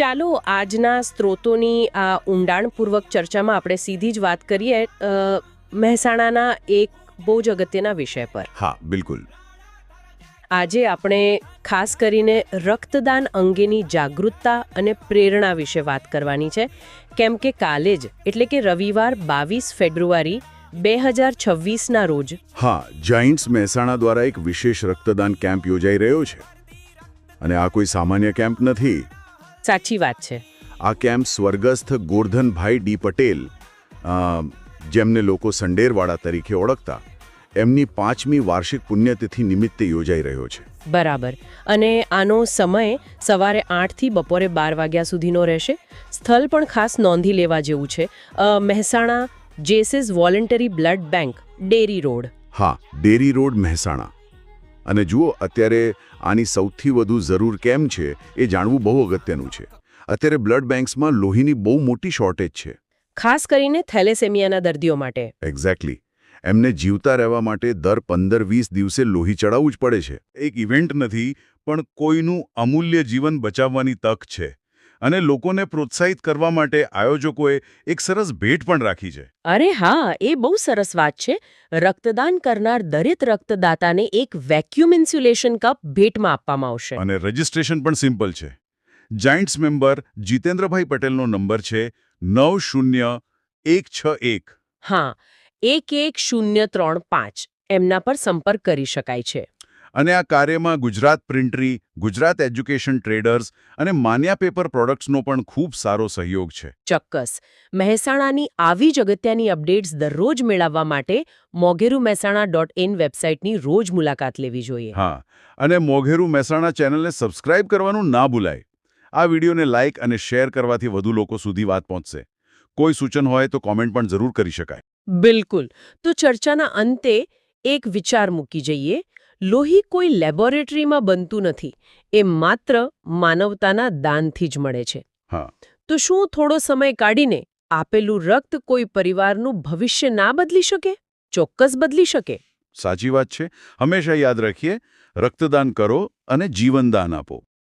ચાલો આજના સ્ત્રોતોની આ ઊંડાણપૂર્વક ચર્ચામાં આપણે સીધી જ વાત કરીએ મહેસાણાના એક બહુ જ અગત્યના વિષય પર. હા, બિલકુલ. આજે આપણે ખાસ કરીને રક્તદાન અંગેની જાગૃતતા અને પ્રેરણા વિશે વાત કરવાની છે, કેમ કે કાલે જ એટલે કે રવિવાર 22 ફેબ્રુઆરી 2026ના રોજ જાયન્ટ્સ મહેસાણા દ્વારા એક વિશેષ રક્તદાન કેમ્પ યોજાઈ રહ્યો છે. અને આ કોઈ સામાન્ય કેમ્પ નથી. સાચી વાત છે. આ કેમ્પ સ્વર્ગસ્થ ગોરધનભાઈ ડી પટેલ, જેમને લોકો સંડેરવાળા તરીકે ઓળખતા, એમની 5મી વાર્ષિક પુણ્યતિથિ નિમિત્તે યોજાઈ રહ્યો છે. બરાબર. અને આનો સમય સવારે 8 થી બપોરે 12 વાગ્યા સુધીનો રહેશે. સ્થળ પણ ખાસ નોંધી લેવા જેવું છે. Mehsana Jaycees voluntary blood bank, dairy road. હા, ડેરી રોડ, મહેસાણા. અને જુઓ, અત્યારે આની સૌથી વધુ જરૂર કેમ છે એ જાણવું બહુ અગત્યનું છે. અત્યારે બ્લડ બેંક્સમાં લોહીની બહુ મોટી શોર્ટેજ છે. ખાસ કરીને થેલેસેમિયાના દર્દીઓ માટે. એક્ઝેક્ટલી. એમને જીવતા રહેવા માટે દર 15-20 દિવસે લોહી ચડાવવું જ પડે છે. એક ઇવેન્ટ નથી, પણ કોઈનું અમૂલ્ય જીવન બચાવવાની તક છે. અને લોકોને પ્રોત્સાહિત કરવા માટે આયોજકોએ એક સરસ ભેટ પણ રાખી છે. અરે હા, એ બહુ સરસ વાત છે. રક્તદાન કરનાર દરેક રક્તદાતાને એક વેક્યુમ ઇન્સ્યુલેશન કપ ભેટમાં આપવામાં આવશે. અને રજિસ્ટ્રેશન પણ સિમ્પલ છે. જાયન્ટ્સ મેમ્બર જીતેન્દ્રભાઈ પટેલનો નંબર છે 90161. હા, 11035. એમના પર સંપર્ક કરી શકાય છે. અને આ કાર્યમાં ગુજરાત પ્રિન્ટરી, ગુજરાત એજ્યુકેશન ટ્રેડર્સ અને માન્યા પેપર પ્રોડક્ટ્સનો પણ ખૂબ સારો સહયોગ છે. ચોક્કસ. મહેસાણાની આવી જ અગત્યની અપડેટ્સ દરરોજ મેળવવા માટે mogeruMehsana.in વેબસાઇટની રોજ મુલાકાત લેવી જોઈએ. હા, અને મોઘેરું મહેસાણા ચેનલને સબસ્ક્રાઇબ કરવાનું ના ભૂલાય. આ વિડીયોને લાઇક અને શેર કરવાથી વધુ લોકો સુધી વાત પહોંચશે. કોઈ સૂચન હોય તો કોમેન્ટ પણ જરૂર કરી શકાય. બિલકુલ. તો ચર્ચાના અંતે એક વિચાર મૂકી જઈએ. લોહી કોઈ લેબોરેટરીમાં બનતું નથી. એ માત્ર માનવતાના દાનથી જ મળે છે. હા. તો શું થોડો સમય કાઢીને આપેલું રક્ત કોઈ પરિવારનું ભવિષ્ય ના બદલી શકે? ચોક્કસ બદલી શકે. સાચી વાત છે. હંમેશા યાદ રાખીએ, રક્તદાન કરો અને જીવનદાન આપો.